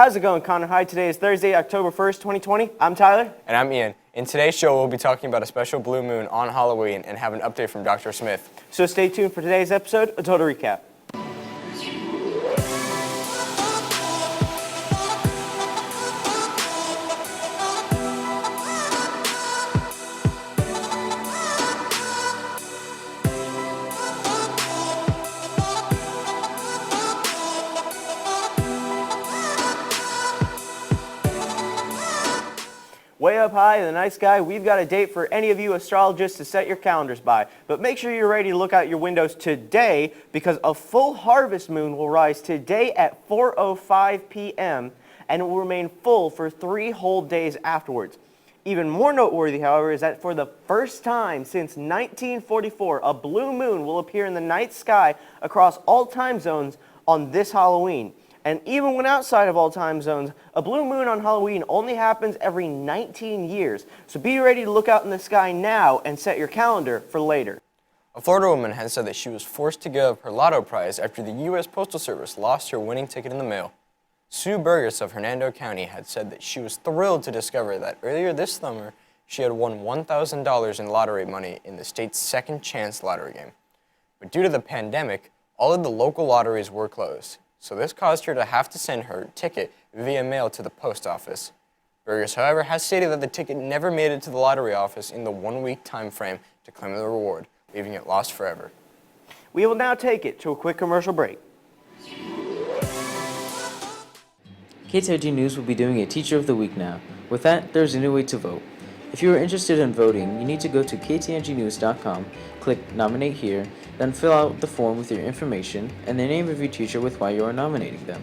How's it going, Connor High? Today is Thursday, October 1st, 2020. I'm Tyler. And I'm Ian. In today's show, we'll be talking about a special blue moon on Halloween and have an update from Dr. Smith. So stay tuned for today's episode, a total recap. Way up high in the night sky, we've got a date for any of you astrologists to set your calendars by. But make sure you're ready to look out your windows today because a full harvest moon will rise today at 4:05 p.m. and it will remain full for 3 whole days afterwards. Even more noteworthy, however, is that for the first time since 1944, a blue moon will appear in the night sky across all time zones on this Halloween. And even when outside of all time zones, a blue moon on Halloween only happens every 19 years. So be ready to look out in the sky now and set your calendar for later. A Florida woman has said that she was forced to give up her lotto prize after the U.S. Postal Service lost her winning ticket in the mail. Sue Burgess of Hernando County had said that she was thrilled to discover that earlier this summer she had won $1,000 in lottery money in the state's second chance lottery game. But due to the pandemic, all of the local lotteries were closed. So this caused her to have to send her ticket via mail to the post office. Burgess, however, has stated that the ticket never made it to the lottery office in the 1-week time frame to claim the reward, leaving it lost forever. We will now take it to a quick commercial break. KTIG News will be doing a Teacher of the Week now. With that, there's a new way to vote. If you are interested in voting, you need to go to ktignews.com, click Nominate Here, then fill out the form with your information and the name of your teacher with why you are nominating them.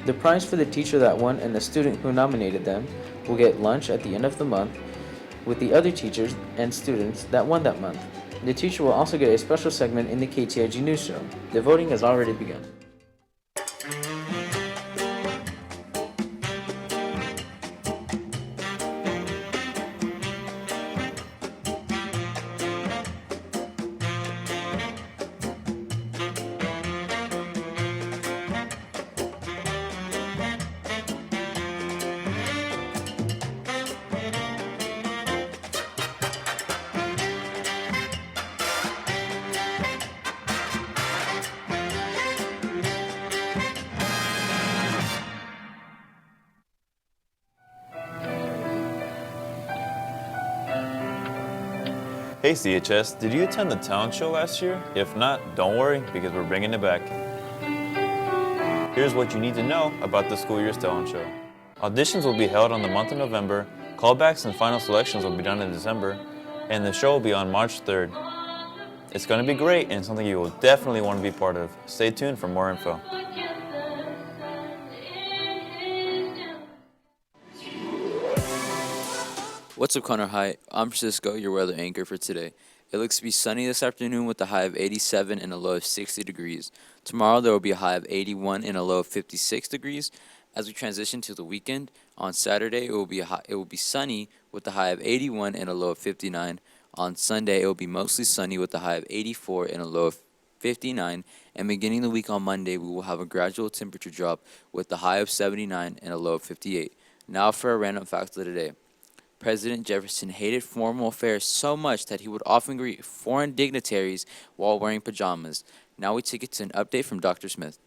The prize for the teacher that won and the student who nominated them will get lunch at the end of the month with the other teachers and students that won that month. The teacher will also get a special segment in the KTIG News Show. The voting has already begun. Hey CHS, did you attend the talent show last year? If not, don't worry because we're bringing it back. Here's what you need to know about the school year's talent show. Auditions will be held on the month of November, callbacks and final selections will be done in December, and the show will be on March 3rd. It's going to be great and something you will definitely want to be part of. Stay tuned for more info. What's up, Connor High? I'm Francisco, your weather anchor for today. It looks to be sunny this afternoon with a high of 87 and a low of 60 degrees. Tomorrow there will be a high of 81 and a low of 56 degrees. As we transition to the weekend, on Saturday it will be sunny with a high of 81 and a low of 59. On Sunday it will be mostly sunny with a high of 84 and a low of 59. And beginning the week on Monday, we will have a gradual temperature drop with a high of 79 and a low of 58. Now for a random fact of the day. President Jefferson hated formal affairs so much that he would often greet foreign dignitaries while wearing pajamas. Now we take it to an update from Dr. Smith.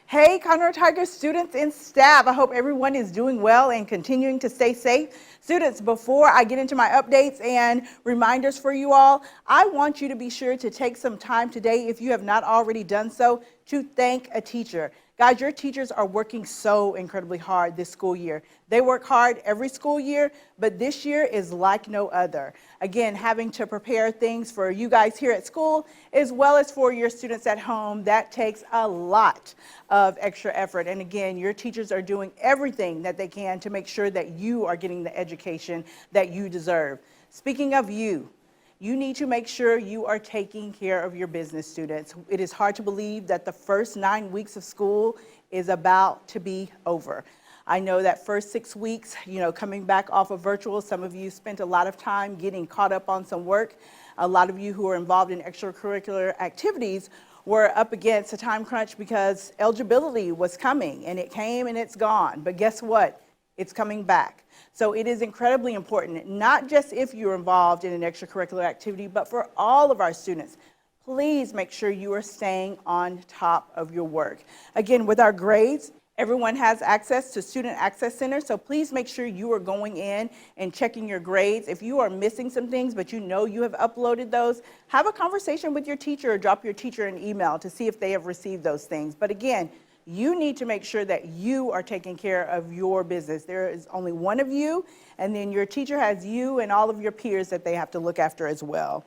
Hey, Conroe Tiger students and staff. I hope everyone is doing well and continuing to stay safe. Students, before I get into my updates and reminders for you all, I want you to be sure to take some time today, if you have not already done so, to thank a teacher. Guys, your teachers are working so incredibly hard this school year. They work hard every school year, but this year is like no other. Again, having to prepare things for you guys here at school, as well as for your students at home, that takes a lot of extra effort. And again, your teachers are doing everything that they can to make sure that you are getting the education that you deserve. Speaking of you need to make sure you are taking care of your business, students. It is hard to believe that the first 9 weeks of school is about to be over. I know that first 6 weeks, coming back off of virtual, some of you spent a lot of time getting caught up on some work. A lot of you who are involved in extracurricular activities were up against a time crunch because eligibility was coming, and it came and it's gone. But guess what? It's coming back. So it is incredibly important, not just if you're involved in an extracurricular activity, but for all of our students. Please make sure you are staying on top of your work. Again, with our grades, everyone has access to Student Access Center, so please make sure you are going in and checking your grades. If you are missing some things, but you know you have uploaded those, have a conversation with your teacher or drop your teacher an email to see if they have received those things. But again, you need to make sure that you are taking care of your business. There is only one of you, and then your teacher has you and all of your peers that they have to look after as well.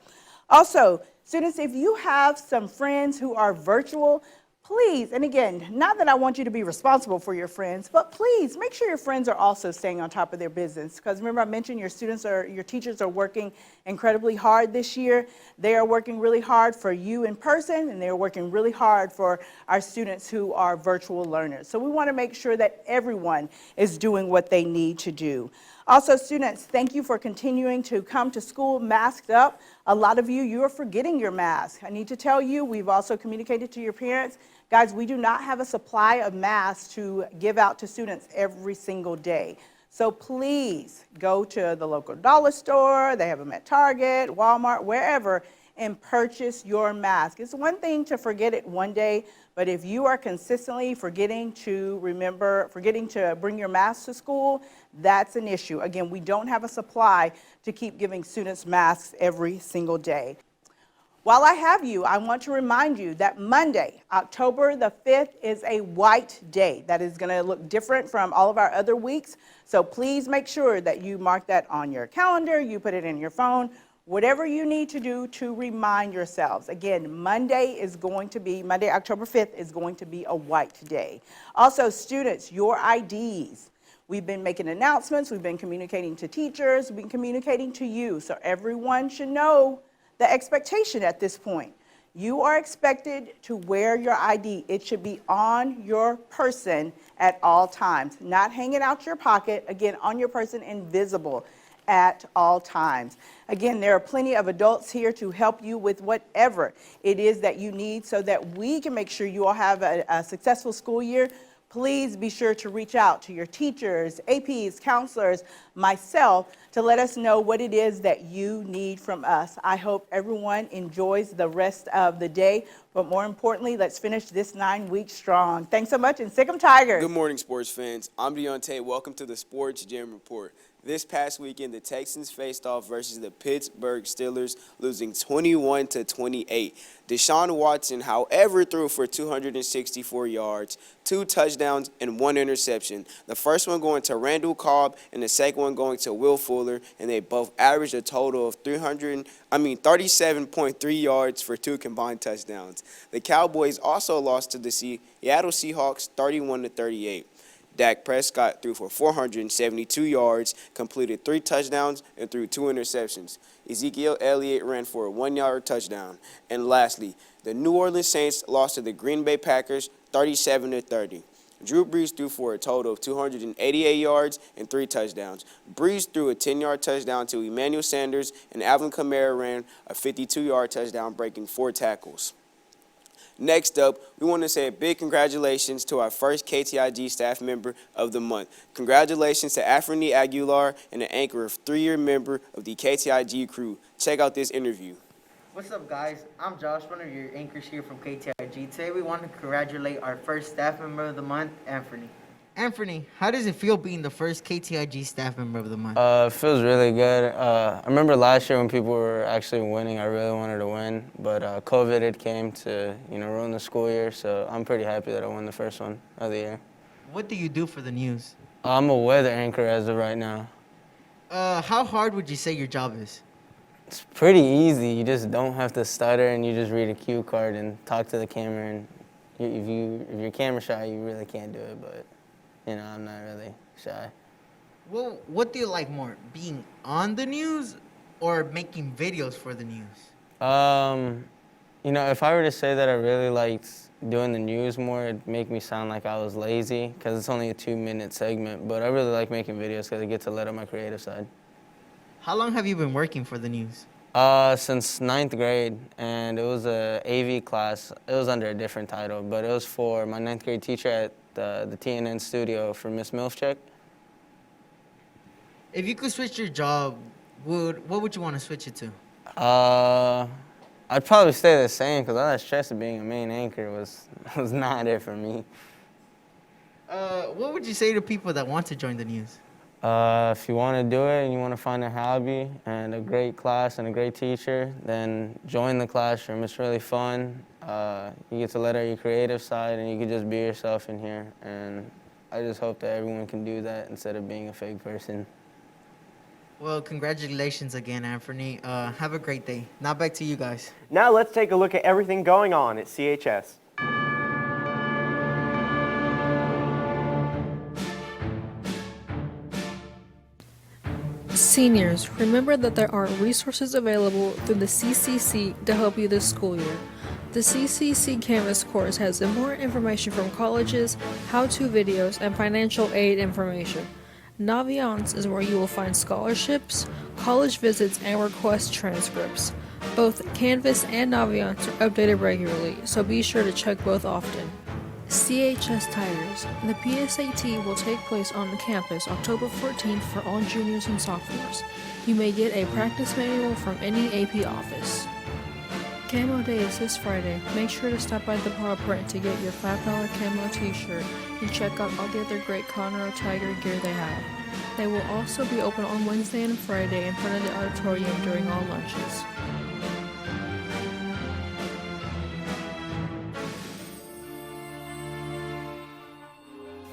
Also, students, if you have some friends who are virtual, please, and again, not that I want you to be responsible for your friends, but please make sure your friends are also staying on top of their business. Because remember, I mentioned your teachers are working incredibly hard this year. They are working really hard for you in person, and they are working really hard for our students who are virtual learners. So we want to make sure that everyone is doing what they need to do. Also, students, thank you for continuing to come to school masked up. A lot of you are forgetting your mask. I need to tell you, we've also communicated to your parents. Guys, we do not have a supply of masks to give out to students every single day. So please go to the local dollar store, they have them at Target, Walmart, wherever, and purchase your mask. It's one thing to forget it one day, but if you are consistently forgetting to bring your mask to school, that's an issue. Again, we don't have a supply to keep giving students masks every single day. While I have you, I want to remind you that Monday, October the 5th, is a white day. That is going to look different from all of our other weeks. So please make sure that you mark that on your calendar, you put it in your phone, whatever you need to do to remind yourselves. Again, Monday, October 5th, is going to be a white day. Also, students, your IDs. We've been making announcements, we've been communicating to teachers, we've been communicating to you, so everyone should know the expectation at this point. You are expected to wear your ID. It should be on your person at all times, not hanging out your pocket, again, on your person, invisible at all times. Again, there are plenty of adults here to help you with whatever it is that you need so that we can make sure you all have a successful school year. Please be sure to reach out to your teachers, APs, counselors, myself, to let us know what it is that you need from us. I hope everyone enjoys the rest of the day, but more importantly, let's finish this 9 weeks strong. Thanks so much, and sick 'em Tigers. Good morning, sports fans. I'm Deontay. Welcome to the Sports Gym Report. This past weekend, the Texans faced off versus the Pittsburgh Steelers, losing 21-28. Deshaun Watson, however, threw for 264 yards, 2 touchdowns, and 1 interception. The first one going to Randall Cobb and the second one going to Will Fuller, and they both averaged a total of 37.3 yards for 2 combined touchdowns. The Cowboys also lost to the Seattle Seahawks 31-38. Dak Prescott threw for 472 yards, completed 3 touchdowns, and threw 2 interceptions. Ezekiel Elliott ran for a 1-yard touchdown. And lastly, the New Orleans Saints lost to the Green Bay Packers 37-30. Drew Brees threw for a total of 288 yards and 3 touchdowns. Brees threw a 10-yard touchdown to Emmanuel Sanders, and Alvin Kamara ran a 52-yard touchdown, breaking 4 tackles. Next up, we want to say a big congratulations to our first KTIG staff member of the month. Congratulations to Afrani Aguilar and the anchor of 3-year member of the KTIG crew. Check out this interview. What's up, guys? I'm Josh, one of your anchors here from KTIG. Today we want to congratulate our first staff member of the month, Anthony. Anthony, how does it feel being the first KTIG staff member of the month? It feels really good. I remember last year when people were actually winning, I really wanted to win, but COVID had came to ruin the school year, so I'm pretty happy that I won the first one of the year. What do you do for the news? I'm a weather anchor as of right now. How hard would you say your job is? It's pretty easy. You just don't have to stutter, and you just read a cue card and talk to the camera. And if you're camera shy, you really can't do it, but I'm not really shy. Well, what do you like more, being on the news or making videos for the news? If I were to say that I really liked doing the news more, it'd make me sound like I was lazy because it's only a 2-minute segment, but I really like making videos because I get to let out my creative side. How long have you been working for the news? Since ninth grade, and it was a AV class. It was under a different title, but it was for my ninth grade teacher at the TNN studio for Miss Milfcheck. If you could switch your job, what would you want to switch it to? I'd probably stay the same because all that stress of being a main anchor was not it for me. What would you say to people that want to join the news? If you want to do it and you want to find a hobby and a great class and a great teacher, then join the classroom. It's really fun. You get to let out your creative side and you can just be yourself in here. And I just hope that everyone can do that instead of being a fake person. Well, congratulations again, Anthony. Have a great day. Now back to you guys. Now let's take a look at everything going on at CHS. Seniors, remember that there are resources available through the CCC to help you this school year. The CCC Canvas course has important information from colleges, how-to videos, and financial aid information. Naviance is where you will find scholarships, college visits, and request transcripts. Both Canvas and Naviance are updated regularly, so be sure to check both often. CHS Tigers. The PSAT will take place on the campus October 14th for all juniors and sophomores. You may get a practice manual from any AP office. Camo Day is this Friday. Make sure to stop by the Bar Print to get your $5 camo t-shirt and check out all the other great Conroe Tiger gear they have. They will also be open on Wednesday and Friday in front of the auditorium during all lunches.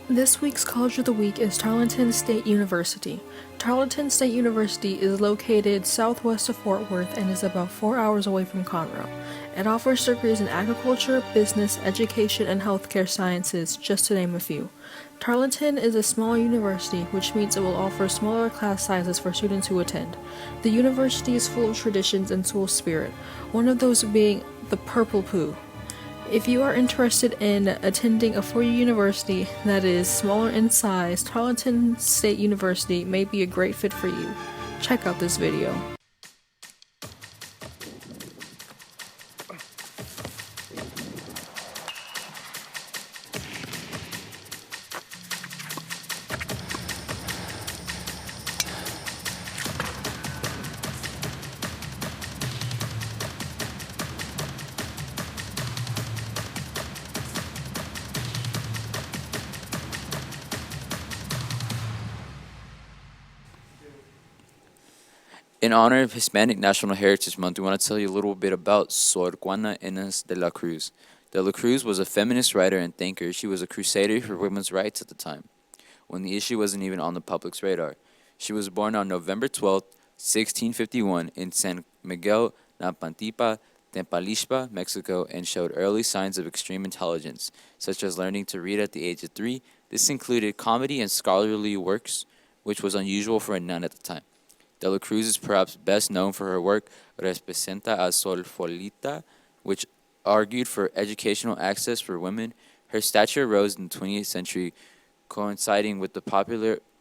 This week's College of the Week is Tarleton State University. Tarleton State University is located southwest of Fort Worth and is about 4 hours away from Conroe. It offers degrees in agriculture, business, education, and healthcare sciences, just to name a few. Tarleton is a small university, which means it will offer smaller class sizes for students who attend. The university is full of traditions and school spirit, one of those being the Purple Poo. If you are interested in attending a four-year university that is smaller in size, Tarleton State University may be a great fit for you. Check out this video. In honor of Hispanic National Heritage Month, we want to tell you a little bit about Sor Juana Inés de la Cruz. De la Cruz was a feminist writer and thinker. She was a crusader for women's rights at the time, when the issue wasn't even on the public's radar. She was born on November 12, 1651, in San Miguel Napantipa, Tempalixpa, Mexico, and showed early signs of extreme intelligence, such as learning to read at the age of 3. This included comedy and scholarly works, which was unusual for a nun at the time. De la Cruz is perhaps best known for her work Representa a Sol Folita, which argued for educational access for women. Her stature rose in the 20th century, coinciding with the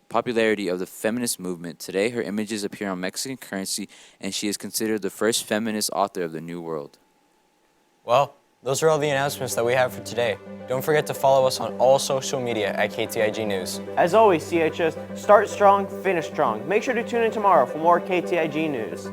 popularity of the feminist movement. Today, her images appear on Mexican currency, and she is considered the first feminist author of the New World. Well, those are all the announcements that we have for today. Don't forget to follow us on all social media at KTIG News. As always, CHS, start strong, finish strong. Make sure to tune in tomorrow for more KTIG news.